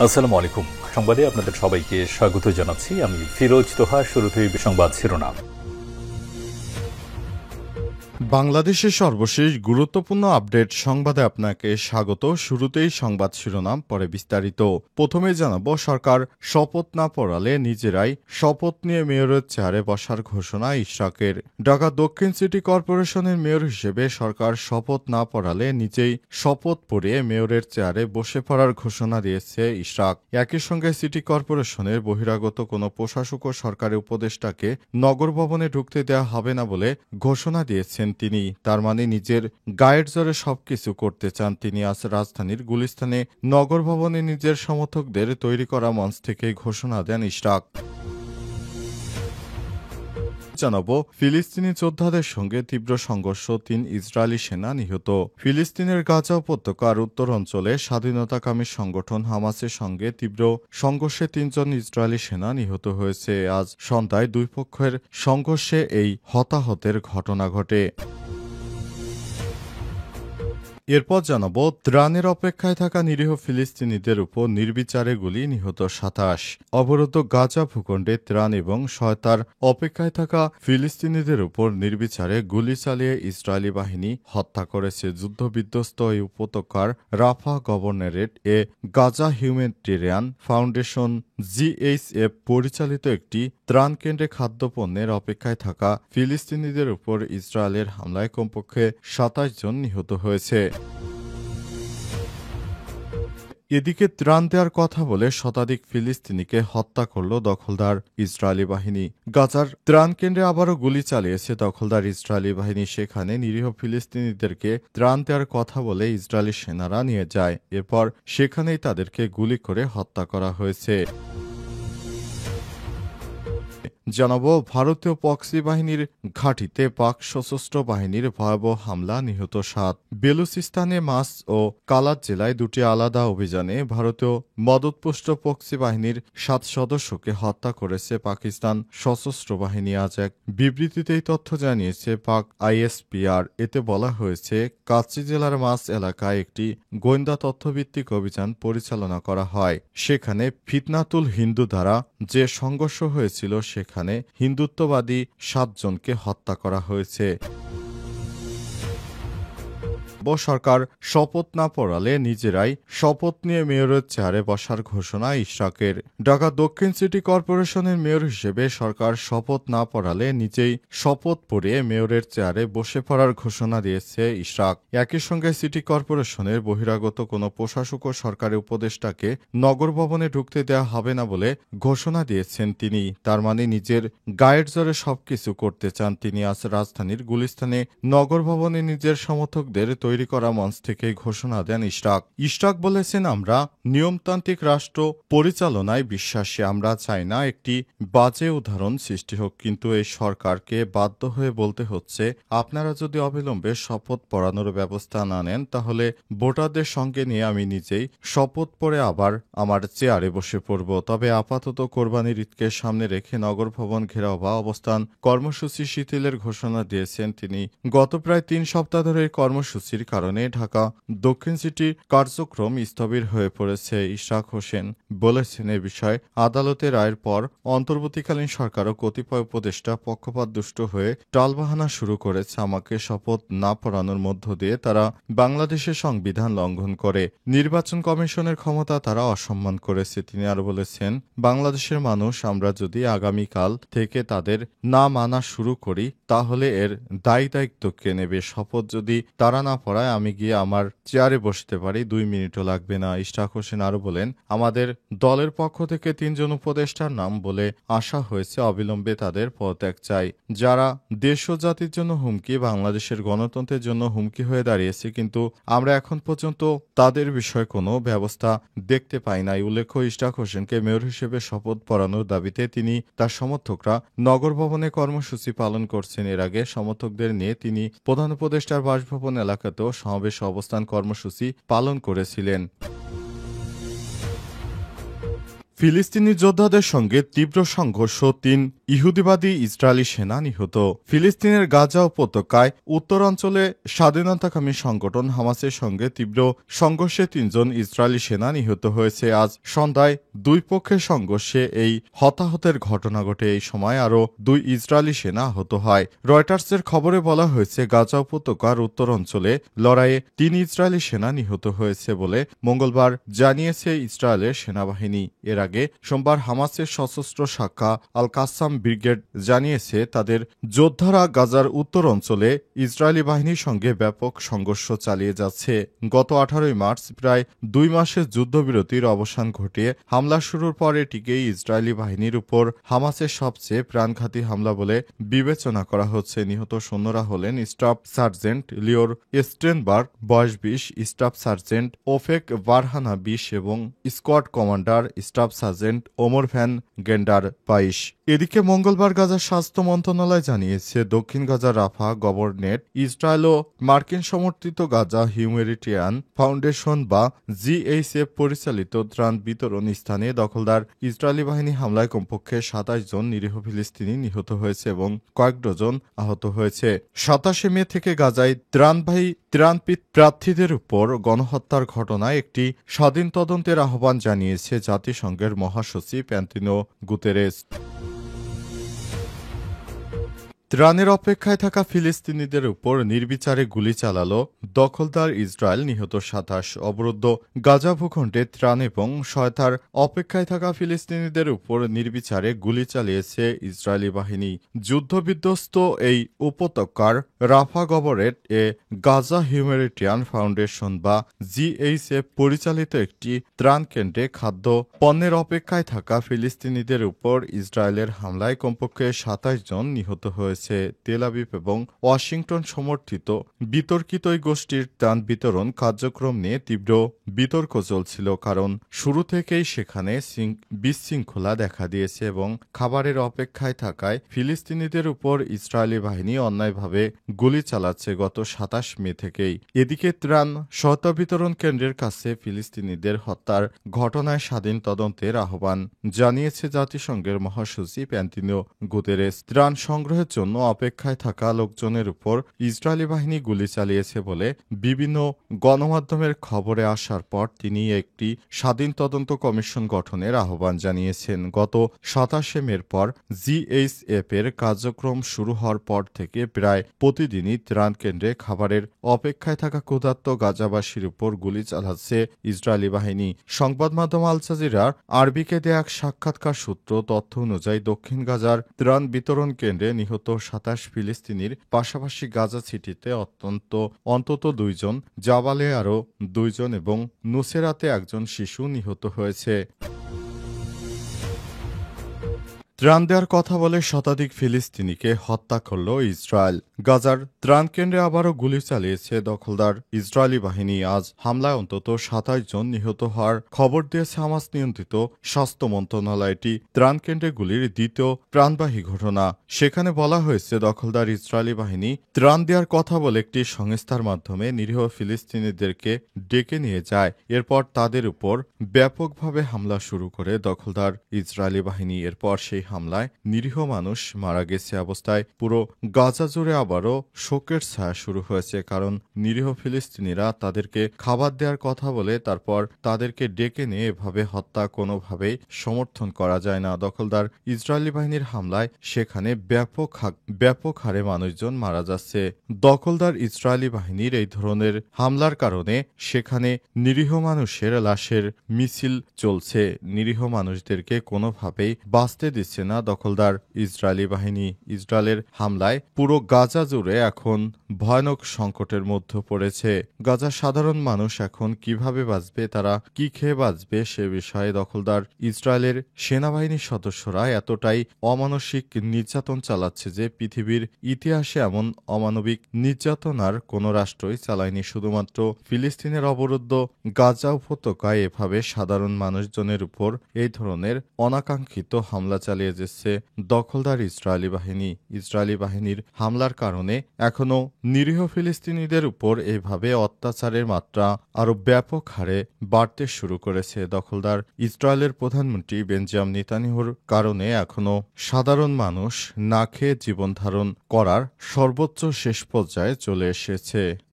আসসালামু আলাইকুম। সংবাদে আপনাদের সবাইকে স্বাগত জানাচ্ছি। আমি ফিরোজ তোহা। শুরুতেই সংবাদ শিরোনাম। বাংলাদেশের সর্বশেষ গুরুত্বপূর্ণ আপডেট সংবাদে আপনাকে স্বাগত। শুরুতেই সংবাদ শিরোনাম, পরে বিস্তারিত। প্রথমে জানাবো, সরকার শপথ না পড়ালে নিজেরাই শপথ নিয়ে মেয়রের চেয়ারে বসার ঘোষণা ইশরাকের। ঢাকা দক্ষিণ সিটি কর্পোরেশনের মেয়র হিসেবে সরকার শপথ না পড়ালে নিজেই শপথ পড়িয়ে মেয়রের চেয়ারে বসে পড়ার ঘোষণা দিয়েছে ইশরাক। একই সঙ্গে সিটি কর্পোরেশনের বহিরাগত কোনো প্রশাসক ও সরকারি উপদেষ্টাকে নগর ভবনে ঢুকতে দেওয়া হবে না বলে ঘোষণা দিয়েছেন তিনি। তার মানে নিজের গায়ের জোরে সবকিছু করতে চান তিনি। আজ রাজধানীর গুলিস্তানে নগর ভবনে নিজের সমর্থকদের তৈরি করা মঞ্চ থেকে ঘোষণা দেন ইশরাক। জানাবো, ফিলিস্তিনি যোদ্ধাদের সঙ্গে তীব্র সংঘর্ষ, ৩ ইসরায়েলি সেনা নিহত। ফিলিস্তিনের গাজা উপত্যকার উত্তর অঞ্চলে স্বাধীনতাকামী সংগঠন হামাসের সঙ্গে তীব্র সংঘর্ষে ৩ জন ইসরায়েলি সেনা নিহত হয়েছে। আজ সন্ধ্যায় দুই পক্ষের সংঘর্ষে এই হতাহতের ঘটনা ঘটে। এরপর জানাবো, ত্রাণের অপেক্ষায় থাকা নিরীহ ফিলিস্তিনিদের উপর নির্বিচারে গুলি, নিহত ২৭। অবরুদ্ধ গাজা ভূখণ্ডে ত্রাণ এবং সহায়তার অপেক্ষায় থাকা ফিলিস্তিনিদের উপর নির্বিচারে গুলি চালিয়ে ইসরায়েলি বাহিনী হত্যা করেছে। যুদ্ধবিধ্বস্ত এই উপত্যকার রাফা গভর্নরেট এ গাজা হিউম্যানিটেরিয়ান ফাউন্ডেশন জিএইচএফ পরিচালিত একটি ত্রাণকেন্দ্রে খাদ্যপণ্যের অপেক্ষায় থাকা ফিলিস্তিনিদের উপর ইসরায়েলের হামলায় কমপক্ষে ২৭ জন নিহত হয়েছে। এদিকে ত্রাণ দেওয়ার কথা বলে শতাধিক ফিলিস্তিনিকে হত্যা করল দখলদার ইসরায়েলি বাহিনী। গাজার ত্রাণ কেন্দ্রে আবারও গুলি চালিয়েছে দখলদার ইসরায়েলি বাহিনী। সেখানে নিরীহ ফিলিস্তিনিদেরকে ত্রাণ দেওয়ার কথা বলে ইসরায়েলি সেনারা নিয়ে যায়। এরপর সেখানেই তাদেরকে গুলি করে হত্যা করা হয়েছে। জানাবো, ভারতীয় পক্সি বাহিনীর ঘাঁটিতে পাক সশস্ত্র বাহিনীর ভয়াবহ হামলা, নিহত ৭। বেলুচিস্তানে মাস ও কালাত জেলায় দুটি আলাদা অভিযানে ভারতীয় মদতপুষ্ট পক্সি বাহিনীর ৭ সদস্যকে হত্যা করেছে পাকিস্তান সশস্ত্র বাহিনী। আজ এক বিবৃতিতে এই তথ্য জানিয়েছে পাক আইএসপিআর। এতে বলা হয়েছে, কাচ্চি জেলার মাস এলাকায় একটি গোয়েন্দা তথ্যভিত্তিক অভিযান পরিচালনা করা হয়। সেখানে ফিতনাতুল হিন্দু দ্বারা যে সংঘর্ষ হয়েছিল সেখানে হিন্দুত্ববাদী ৭ জনকে হত্যা করা হয়েছে। সরকার শপথ না পড়ালে নিজেরাই শপথ নিয়ে মেয়রের চেয়ারে বসার ঘোষণা ইশরাকের। ঢাকা দক্ষিণ সিটি কর্পোরেশনের মেয়র হিসেবে সরকার শপথ না পড়ালে নিজেই শপথ পড়িয়ে মেয়রের চেয়ারে বসে পড়ার ঘোষণা দিয়েছে ইশরাক। একই সঙ্গে সিটি কর্পোরেশনের বহিরাগত কোনো প্রশাসক ও সরকারি উপদেষ্টাকে নগর ভবনে ঢুকতে দেওয়া হবে না বলে ঘোষণা দিয়েছেন তিনি। তার মানে নিজের গায়ের জোরে সবকিছু করতে চান তিনি। আজ রাজধানীর গুলিস্তানে নগর ভবনে নিজের সমর্থকদের তৈরি করা মঞ্চ থেকে ঘোষণা দেন ইশরাক। ইশরাক বলেছেন, আমরা নিয়মতান্ত্রিক রাষ্ট্র পরিচালনায় বিশ্বাসী। আমরা চাই না একটি বাজে উদাহরণ সৃষ্টি হোক, কিন্তু এই সরকারকে বাধ্য হয়ে বলতে হচ্ছে, আপনারা যদি অবিলম্বে শপথ পড়ানোর ব্যবস্থা না নেন তাহলে ভোটারদের সঙ্গে নিয়ে আমি নিজেই শপথ পড়ে আবার আমার চেয়ারে বসে পড়ব। তবে আপাতত কোরবানির ঈদকে সামনে রেখে নগর ভবন ঘেরাও বা অবস্থান কর্মসূচি শিথিলের ঘোষণা দিয়েছেন তিনি। গত প্রায় ৩ সপ্তাহ ধরে এই কর্মসূচির কারণে ঢাকা দক্ষিণ সিটির কার্যক্রম স্থবির হয়ে পড়েছে। ইশরাক হোসেন বলেছেন, এ বিষয়ে আদালতের রায়ের পর অন্তর্বর্তীকালীন সরকার ও কতিপয় উপদেষ্টা পক্ষপাতদুষ্ট হয়ে টালবাহানা শুরু করেছে। আমাকে শপথ না পড়ানোর মধ্য দিয়ে তারা বাংলাদেশের সংবিধান লঙ্ঘন করে, নির্বাচন কমিশনের ক্ষমতা তারা অসম্মান করেছে। তিনি আরো বলেছেন, বাংলাদেশের মানুষ আমরা যদি আগামীকাল থেকে তাদের না মানা শুরু করি তাহলে এর দায়ী দায়িত্ব কে নেবে? শপথ যদি তারা না পড়ায় আমি গিয়ে আমার চেয়ারে বসতে পারি, 2 মিনিটও লাগবে না। ইশরাক হোসেন আরো বলেন, আমাদের দলের পক্ষ থেকে 3 জন উপদেষ্টার নাম বলে আসা হয়েছে, অবিলম্বে তাদের পদত্যাগ চাই। যারা দেশ ও জাতির জন্য হুমকি, বাংলাদেশের গণতন্ত্রের জন্য হুমকি হয়ে দাঁড়িয়েছে, কিন্তু আমরা এখন পর্যন্ত তাদের বিষয়ে কোনো ব্যবস্থা দেখতে পাই নাই। উল্লেখ্য, ইশরাক হোসেনকে মেয়র হিসেবে শপথ পড়ানোর দাবিতে তিনি তার সমর্থকরা নগর ভবনে কর্মসূচি পালন করছেন। এর আগে সমর্থকদের নিয়ে তিনি প্রধান উপদেষ্টার বাসভবন এলাকাতেও সমাবেশ অবস্থান কর্মসূচি পালন করেছিলেন। ফিলিস্তিনি যোদ্ধাদের সঙ্গে তীব্র সংঘর্ষ, 3 ইহুদিবাদী ইসরায়েলি সেনা নিহত। ফিলিস্তিনের গাজা উপত্যকায় উত্তরাঞ্চলে স্বাধীনতাকামী সংগঠন হামাসের সঙ্গে তীব্র সংঘর্ষে ৩ জন ইসরায়েলি সেনা নিহত হয়েছে। আজ সন্ধ্যায় দুই পক্ষের সংঘর্ষে এই হতাহতের ঘটনা ঘটে। এই সময় আরও ২ ইসরায়েলি সেনা আহত হয়। রয়টার্সের খবরে বলা হয়েছে, গাজা উপত্যকার উত্তরাঞ্চলে লড়াইয়ে ৩ ইসরায়েলি সেনা নিহত হয়েছে বলে মঙ্গলবার জানিয়েছে ইসরায়েলের সেনাবাহিনী। এর আগে সোমবার হামাসের সশস্ত্র শাখা আল কাসাম ব্রিগেড জানিয়েছে, তাদের যোদ্ধারা গাজার উত্তর অঞ্চলে ইসরায়েলি বাহিনীর সঙ্গে ব্যাপক সংঘর্ষ চালিয়ে যাচ্ছে। গত ১৮ মার্চ প্রায় ২ মাসের যুদ্ধবিরতির অবসান ঘটিয়ে হামলা শুরুর পর এটিকেই ইসরায়েলি বাহিনীর উপর হামাসের সবচেয়ে প্রাণঘাতী হামলা বলে বিবেচনা করা হচ্ছে। নিহত সৈন্যরা হলেন স্টাফ সার্জেন্ট লিওর স্টেনবার্গ বয়স ২০, স্টাফ সার্জেন্ট ওফেক বারহানা ২০ এবং squad commander staff sergeant Omar van Gendor ২২। এদিকে মঙ্গলবার গাজার স্বাস্থ্য মন্ত্রণালয় জানিয়েছে, দক্ষিণ গাজার রাফা গভর্নরেট ইসরায়েল ও মার্কিন সমর্থিত গাজা হিউম্যানিটেরিয়ান ফাউন্ডেশন বা জিএইচএফ পরিচালিত ত্রাণ বিতরণ স্থানে দখলদার ইসরায়েলি বাহিনী হামলায় কমপক্ষে ২৭ জন নিরীহ ফিলিস্তিনি নিহত হয়েছে এবং কয়েক ডজন আহত হয়েছে। ২৭ মে থেকে গাজায় ত্রাণবাহী প্রার্থীদের উপর গণহত্যার ঘটনায় একটি স্বাধীন তদন্তের আহ্বান জানিয়েছে জাতিসংঘের মহাসচিব অ্যান্টোনিও গুতেরেস। ত্রাণের অপেক্ষায় থাকা ফিলিস্তিনিদের উপর নির্বিচারে গুলি চালাল দখলদার ইসরায়েল, নিহত ২৭। অবরুদ্ধ গাজা ভূখণ্ডে ত্রাণ এবং সহায়তার অপেক্ষায় থাকা ফিলিস্তিনিদের উপর নির্বিচারে গুলি চালিয়েছে ইসরায়েলি বাহিনী। যুদ্ধবিধ্বস্ত এই উপত্যকার রাফা গভর্নরেট গাজা হিউম্যানিটেরিয়ান ফাউন্ডেশন বা জিএইচএফ পরিচালিত একটি ত্রাণ কেন্দ্রে খাদ্য পণ্যের অপেক্ষায় থাকা ফিলিস্তিনিদের উপর ইসরায়েলের হামলায় কমপক্ষে ২৭ জন নিহত হয়েছে। তেল আবিব এবং ওয়াশিংটন সমর্থিত বিতর্কিত এই গোষ্ঠীর ত্রাণ বিতরণ কার্যক্রম নিয়ে তীব্র বিতর্ক চলছিল, কারণ শুরু থেকেই সেখানে বিশৃঙ্খলা দেখা দিয়েছে এবং খাবারের অপেক্ষায় থাকায় ফিলিস্তিনিদের উপর ইসরায়েলি বাহিনী অন্যায়ভাবে গুলি চালাচ্ছে গত ২৭ মে থেকেই। এদিকে ত্রাণ সহায়তা বিতরণ কেন্দ্রের কাছে ফিলিস্তিনিদের হত্যার ঘটনায় স্বাধীন তদন্তের আহ্বান জানিয়েছে জাতিসংঘের মহাসচিব অ্যান্টোনিও গুতেরেস। ত্রাণ সংগ্রহের জন্য অপেক্ষায় থাকা লোকজনের উপর ইসরায়েলি বাহিনী গুলি চালিয়েছে বলে বিভিন্ন গণমাধ্যমের খবরে আসার পর তিনি একটি স্বাধীন তদন্ত কমিশন গঠনের আহ্বান জানিয়েছেন। গত ২৭ মের পর জিএইচএফ এর কার্যক্রম শুরু হওয়ার পর থেকে প্রায় প্রতিদিনই ত্রাণ কেন্দ্রে খাবারের অপেক্ষায় থাকা ক্ষুধার্ত গাজাবাসীর উপর গুলি চালাচ্ছে ইসরায়েলি বাহিনী। সংবাদ মাধ্যম আল জাজিরার আরবিকে দেয়া এক সাক্ষাৎকার সূত্র তথ্য অনুযায়ী দক্ষিণ গাজার ত্রাণ বিতরণ কেন্দ্রে নিহত ২৭ ফিলিস্তিনির পাশাপাশি গাজা সিটিতে অন্তত ২ জন, জাবালে আরও ২ জন এবং নুসেরাতে একজন শিশু নিহত হয়েছে। ত্রাণ দেওয়ার কথা বলে শতাধিক ফিলিস্তিনিকে হত্যা করল ইসরায়েল। গাজার ত্রাণ কেন্দ্রে আবারও গুলি চালিয়েছে দখলদার ইসরায়েলি বাহিনী। আজ হামলায় অন্তত ২৭ জন নিহত হওয়ার খবর দিয়েছে হামাস নিয়ন্ত্রিত স্বাস্থ্য মন্ত্রণালয়। এটি ত্রাণ কেন্দ্রে গুলির দ্বিতীয় প্রাণবাহী ঘটনা। সেখানে বলা হয়েছে, দখলদার ইসরায়েলি বাহিনী ত্রাণ দেওয়ার কথা বলে একটি সংস্থার মাধ্যমে নিরীহ ফিলিস্তিনিদেরকে ডেকে নিয়ে যায়। এরপর তাদের উপর ব্যাপকভাবে হামলা শুরু করে দখলদার ইসরায়েলি বাহিনী। এরপর সেই হামলায় নিরীহ মানুষ মারা গেছে। অবস্থায় পুরো গাজা জুড়ে আবারও শোকের ছায়া শুরু হয়েছে, কারণ নিরীহ ফিলিস্তিনিরা তাদেরকে খাবার দেওয়ার কথা বলে তারপর তাদেরকে ডেকে নিয়ে এভাবে হত্যা কোনোভাবেই সমর্থন করা যায় না। দখলদার ইসরায়েলি বাহিনীর হামলায় সেখানে ব্যাপক হারে মানুষজন মারা যাচ্ছে। দখলদার ইসরায়েলি বাহিনীর এই ধরনের হামলার কারণে সেখানে নিরীহ মানুষের লাশের মিছিল চলছে। নিরীহ মানুষদেরকে কোনোভাবেই বাঁচতে দিচ্ছে না দখলদার ইসরায়েলি বাহিনী। ইসরায়েলের হামলায় পুরো গাজা জুড়ে এখন ভয়ানক সংকটের মধ্যে পড়েছে। গাজার সাধারণ মানুষ এখন কিভাবে বাঁচবে, তারা কি খেয়ে বাঁচবে, সে বিষয়ে দখলদার ইসরায়েলের সেনাবাহিনীর সদস্যরা এতটাই অমানসিক নির্যাতন চালাচ্ছে যে পৃথিবীর ইতিহাসে এমন অমানবিক নির্যাতন আর কোনো রাষ্ট্রই চালায়নি। শুধুমাত্র ফিলিস্তিনের অবরুদ্ধ গাজা উপত্যকায় এভাবে সাধারণ মানুষজনের উপর এই ধরনের অনাকাঙ্ক্ষিত হামলা চালিয়ে চালিয়ে যাচ্ছে দখলদার ইসরায়েলি বাহিনী। ইসরায়েলি বাহিনীর হামলার কারণে এখনও নিরীহ ফিলিস্তিনিদের উপর এভাবে অত্যাচারের মাত্রা আরও ব্যাপক হারে বাড়তে শুরু করেছে। দখলদার ইসরায়েলের প্রধানমন্ত্রী বেঞ্জামিন নেতানিয়াহুর কারণে এখনও সাধারণ মানুষ না খেয়ে জীবনধারণ করার সর্বোচ্চ শেষ পর্যায়ে চলে এসেছে।